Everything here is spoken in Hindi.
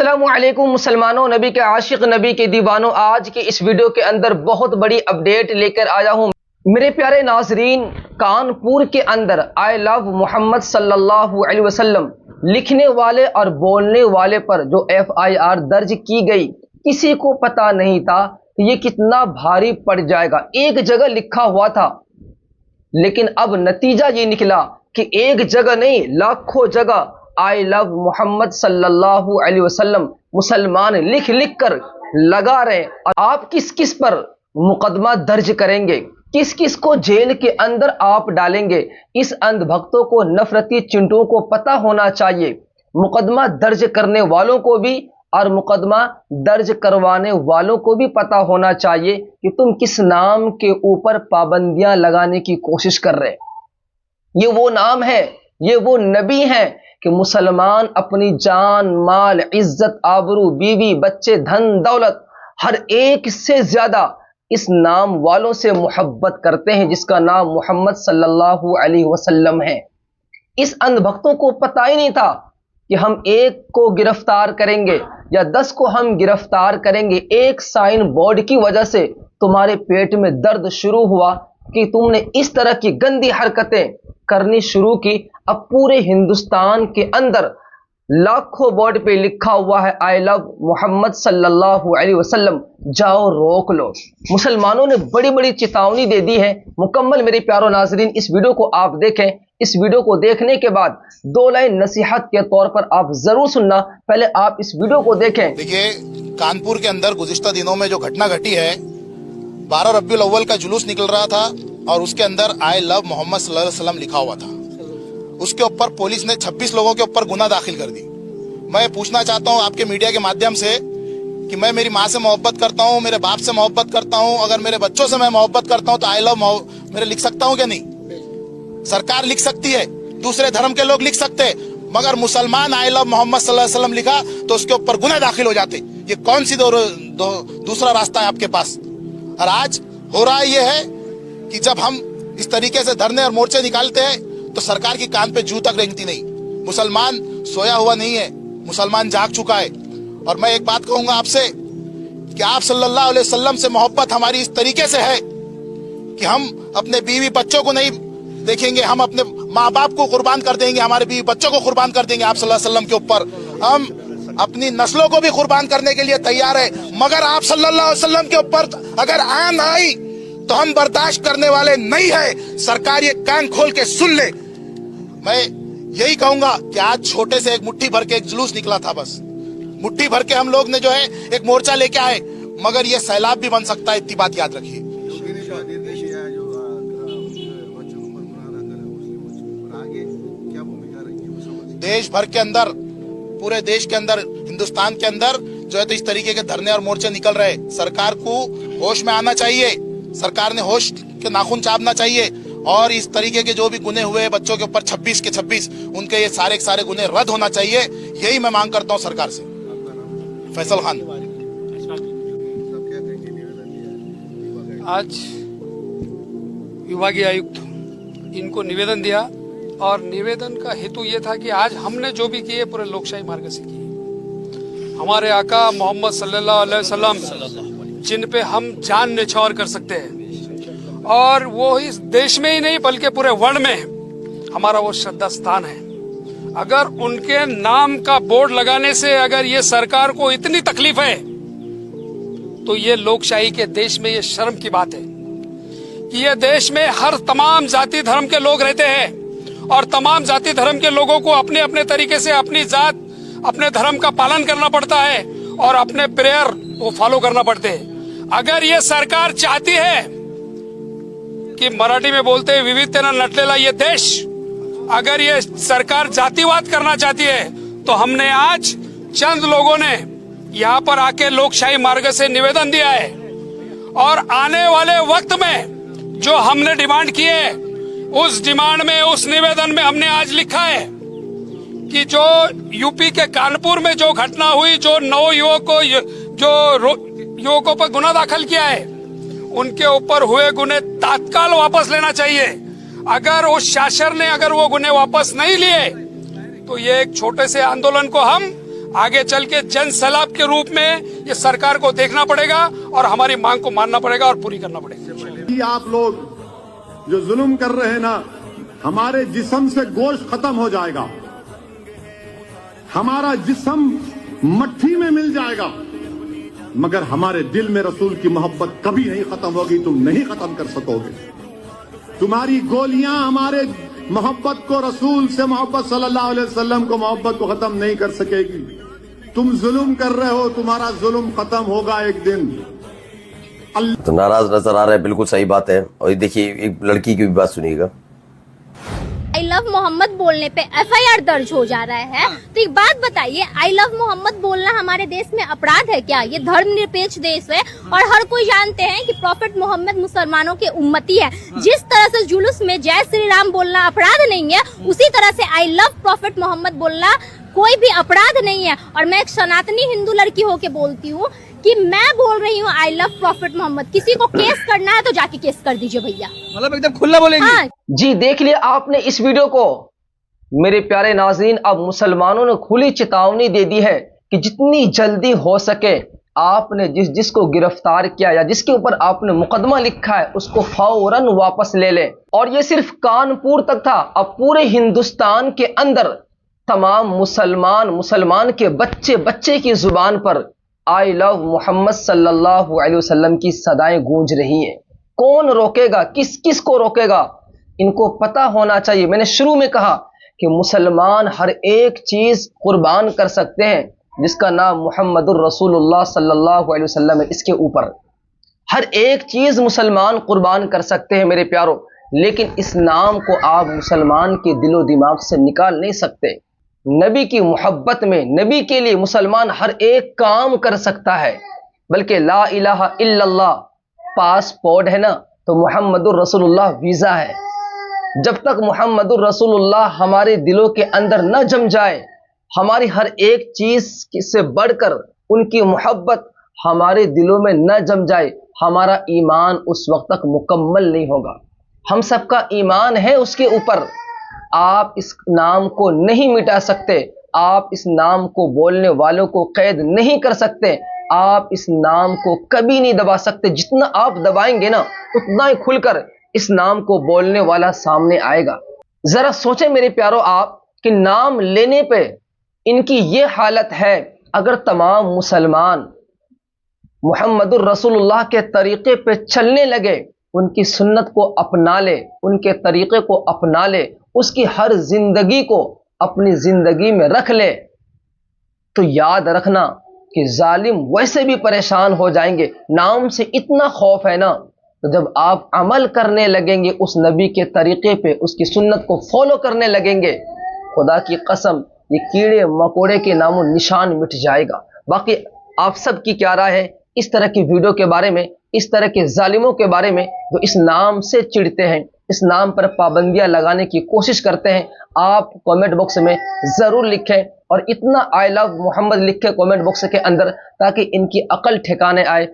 अस्सलामुअलैकुम मुसलमानों, नबी के आशिक, नबी के दीवानों। आज के इस वीडियो के अंदर बहुत बड़ी अपडेट लेकर आया हूं। मेरे प्यारे नाजरीन, कानपुर के अंदर आई लव मोहम्मद सल्लल्लाहु अलैहि वसल्लम लिखने वाले और बोलने वाले पर जो FIR दर्ज की गई, किसी को पता नहीं था ये कितना भारी पड़ जाएगा। एक जगह लिखा हुआ था, लेकिन अब नतीजा ये निकला कि एक जगह नहीं, लाखों जगह आई लव मोहम्मद सल्लल्लाहु अलैहि वसल्लम मुसलमान लिख लिख कर लगा रहे। आप किस किस पर मुकदमा दर्ज करेंगे, किस किस को जेल के अंदर आप डालेंगे, इस अंधभक्तों को, नफरती चिंटुओं को पता होना चाहिए। मुकदमा दर्ज करने वालों को भी और मुकदमा दर्ज करवाने वालों को भी पता होना चाहिए कि तुम किस नाम के ऊपर पाबंदियां लगाने की कोशिश कर रहे हैं। ये वो नाम है, ये वो नबी हैं कि मुसलमान अपनी जान, माल, इज्जत, आबरू, बीवी, बच्चे, धन, दौलत, हर एक से ज्यादा इस नाम वालों से मोहब्बत करते हैं जिसका नाम मोहम्मद सल्लल्लाहु अलैहि वसल्लम है। इस अंधभक्तों को पता ही नहीं था कि हम एक को गिरफ्तार करेंगे या 10 को हम गिरफ्तार करेंगे। एक साइन बोर्ड की वजह से तुम्हारे पेट में दर्द शुरू हुआ कि तुमने इस तरह की गंदी हरकतें करनी शुरू की। अब पूरे हिंदुस्तान के अंदर लाखों बोर्ड पे लिखा हुआ है आई लव मोहम्मद सल्लल्लाहु अलैहि वसल्लम, जाओ रोक लो। मुसलमानों ने बड़ी बड़ी चेतावनी दे दी है। मुकम्मल मेरे प्यारो नाजरीन, इस वीडियो को आप देखें। इस वीडियो को देखने के बाद 2 लाइन नसीहत के तौर पर आप जरूर सुनना। पहले आप इस वीडियो को देखें। देखिए, कानपुर के अंदर गुज़िश्ता दिनों में जो घटना घटी है, 12 रबीउल अव्वल का जुलूस निकल रहा था और उसके अंदर आई लव मोहम्मद सल्लल्लाहु अलैहि वसल्लम लिखा हुआ था। उसके ऊपर पुलिस ने 26 लोगों के ऊपर गुनाह दाखिल कर दी। मैं पूछना चाहता हूं आपके मीडिया के माध्यम से कि मैं मेरी माँ से मोहब्बत करता हूं, मेरे बाप से मोहब्बत करता हूं, अगर मेरे बच्चों से मैं मोहब्बत करता हूं तो आई लव मेरे लिख सकता हूं क्या? नहीं, सरकार लिख सकती है, दूसरे धर्म के लोग लिख सकते हैं, मगर मुसलमान आई लव मोहम्मद सल्लल्लाहु अलैहि वसल्लम लिखा तो उसके ऊपर गुनाह दाखिल हो जाते। ये कौन सी दूसरा रास्ता है आपके पास? और आज हो रहा ये है कि जब हम इस तरीके से धरने और मोर्चे निकालते हैं तो सरकार की कान पे जू तक रेंगती नहीं। मुसलमान सोया हुआ नहीं है, मुसलमान जाग चुका है। और मैं एक बात कहूंगा आपसे कि आप सल्लल्लाहु अलैहि वसल्लम से मोहब्बत हमारी इस तरीके से है कि हम अपने बीवी बच्चों को नहीं देखेंगे, हम अपने माँ बाप को कुर्बान कर देंगे, हमारे बीवी बच्चों को कुर्बान कर देंगे आप सल्लल्लाहु अलैहि वसल्लम के ऊपर। हम अपनी नस्लों को भी कुर्बान करने के लिए तैयार है, मगर आप सल्लल्लाहु अलैहि वसल्लम के ऊपर अगर आन आई तो हम बर्दाश्त करने वाले नहीं है। सरकार ये कान खोल के सुन ले। मैं यही कहूंगा कि आज छोटे से एक मुट्ठी भर के एक जुलूस निकला था, बस मुट्ठी भर के हम लोग ने जो है एक मोर्चा लेके आए, मगर ये सैलाब भी बन सकता है, इतनी बात याद रखिए। देश भर के अंदर, पूरे देश के अंदर, हिंदुस्तान के अंदर जो है तो इस तरीके के धरने और मोर्चे निकल रहे। सरकार को होश में आना चाहिए, सरकार ने होश के नाखून चाबना चाहिए और इस तरीके के जो भी गुने हुए बच्चों के ऊपर 26 के 26, उनके ये सारे के सारे गुने रद्द होना चाहिए। यही मैं मांग करता हूं सरकार से। फैसल खान। आज विभागीय आयुक्त इनको निवेदन दिया और निवेदन का हेतु ये था कि आज हमने जो भी किए पूरे लोकशाही मार्ग से किए। हमारे आका मोहम्मद सल्लल्लाहु अलैहि वसल्लम जिन पे हम जान न्यौछावर कर सकते हैं, और वो इस देश में ही नहीं बल्कि पूरे वर्ल्ड में हमारा वो श्रद्धा स्थान है। अगर उनके नाम का बोर्ड लगाने से अगर ये सरकार को इतनी तकलीफ है तो ये लोकशाही के देश में ये शर्म की बात है कि ये देश में हर तमाम जाति धर्म के लोग रहते हैं और तमाम जाति धर्म के लोगों को अपने अपने तरीके से अपनी जात, अपने धर्म का पालन करना पड़ता है और अपने प्रेयर वो फॉलो करना पड़ते हैं। अगर ये सरकार चाहती है कि मराठी में बोलते हैं विविधतेनं नटलेला ये देश, अगर ये सरकार जातिवाद करना चाहती है तो हमने आज चंद लोगों ने यहाँ पर आके लोकशाही मार्ग से निवेदन दिया है और आने वाले वक्त में जो हमने डिमांड की है उस डिमांड में, उस निवेदन में हमने आज लिखा है कि जो यूपी के कानपुर में जो घटना हुई, जो 9 युवकों पर गुनाह दाखिल किया है, उनके ऊपर हुए गुने तत्काल वापस लेना चाहिए। अगर उस शासन ने अगर वो गुने वापस नहीं लिए तो ये एक छोटे से आंदोलन को हम आगे चल के जन सैलाब के रूप में ये सरकार को देखना पड़ेगा और हमारी मांग को मानना पड़ेगा और पूरी करना पड़ेगा। आप लोग जो जुल्म कर रहे हैं ना, हमारे जिस्म से गोश्त खत्म हो जाएगा, हमारा जिस्म मट्ठी में मिल जाएगा, मगर हमारे दिल में रसूल की मोहब्बत कभी नहीं खत्म होगी। तुम नहीं खत्म कर सकोगे। तुम्हारी गोलियां हमारे मोहब्बत को, रसूल से मोहब्बत सल्लल्लाहु अलैहि वसल्लम को मोहब्बत को खत्म नहीं कर सकेगी। तुम जुल्म कर रहे हो, तुम्हारा जुल्म खत्म होगा एक दिन। तो नाराज नजर आ रहा है, बिल्कुल सही बात है। और देखिए एक लड़की की भी बात सुनिएगा। आई लव मोहम्मद बोलने पे एफआईआर दर्ज हो जा रहा है। तो एक बात बताइए, आई लव मोहम्मद बोलना हमारे देश में अपराध है क्या? ये धर्मनिरपेक्ष देश है और हर कोई जानते हैं कि प्रॉफेट मोहम्मद मुसलमानों के उम्मती है। जिस तरह से जुलूस में जय श्री राम बोलना अपराध नहीं है, उसी तरह से आई लव प्रॉफेट मोहम्मद बोलना कोई भी अपराध नहीं है। और मैं एक सनातनी हिंदू लड़की होके बोलती हूँ कि मैं बोल रही हूँ आई लव प्रॉफेट मोहम्मद। किसी को केस करना है तो जाके केस कर दीजिए भैया, मतलब एकदम खुला बोलेंगे। हाँ। जी देख लिया आपने इस वीडियो को। मेरे प्यारे नाज़रीन, अब मुसलमानों ने खुली चेतावनी दे दी है कि जितनी जल्दी हो सके आपने जिसको गिरफ्तार किया या जिसके ऊपर आपने मुकदमा लिखा है उसको फौरन वापस ले लें। और ये सिर्फ कानपुर तक था, अब पूरे हिंदुस्तान के अंदर तमाम मुसलमान के बच्चे की जुबान पर आई लव मोहम्मद सल्लल्लाहु अलैहि वसल्लम की सदाएं गूंज रही हैं। कौन रोकेगा? किस को रोकेगा? इनको पता होना चाहिए। मैंने शुरू में कहा कि मुसलमान हर एक चीज कुर्बान कर सकते हैं जिसका नाम मुहम्मदुर रसूलुल्लाह सल्लल्लाहु अलैहि वसल्लम है। इसके ऊपर हर एक चीज मुसलमान कुर्बान कर सकते हैं मेरे प्यारों, लेकिन इस नाम को आप मुसलमान के दिलो दिमाग से निकाल नहीं सकते। नबी की मोहब्बत में, नबी के लिए मुसलमान हर एक काम कर सकता है। बल्कि ला इलाहा इल्लल्लाह पासपोर्ट है ना, तो मुहम्मदुर रसूलुल्लाह वीजा है। जब तक मुहम्मदुर रसूलुल्लाह हमारे दिलों के अंदर न जम जाए, हमारी हर एक चीज से बढ़कर उनकी मोहब्बत हमारे दिलों में न जम जाए, हमारा ईमान उस वक्त तक मुकम्मल नहीं होगा। हम सबका ईमान है उसके ऊपर। आप इस नाम को नहीं मिटा सकते, आप इस नाम को बोलने वालों को कैद नहीं कर सकते, आप इस नाम को कभी नहीं दबा सकते। जितना आप दबाएंगे ना, उतना ही खुलकर इस नाम को बोलने वाला सामने आएगा। जरा सोचें मेरे प्यारों आप कि नाम लेने पे इनकी ये हालत है। अगर तमाम मुसलमान मुहम्मदुर रसूलुल्लाह के तरीके पे चलने लगे, उनकी सुन्नत को अपना ले, उनके तरीके को अपना ले, उसकी हर जिंदगी को अपनी जिंदगी में रख ले, तो याद रखना कि जालिम वैसे भी परेशान हो जाएंगे। नाम से इतना खौफ है ना, तो जब आप अमल करने लगेंगे उस नबी के तरीके पे, उसकी सुन्नत को फॉलो करने लगेंगे, खुदा की कसम ये कीड़े मकोड़े के नामो निशान मिट जाएगा। बाकी आप सब की क्या राय है इस तरह की वीडियो के बारे में, इस तरह के जालिमों के बारे में जो इस नाम से चिढ़ते हैं, इस नाम पर पाबंदियां लगाने की कोशिश करते हैं? आप कमेंट बॉक्स में जरूर लिखें और इतना आई लव मोहम्मद लिखें कमेंट बॉक्स के अंदर, ताकि इनकी अकल ठिकाने आए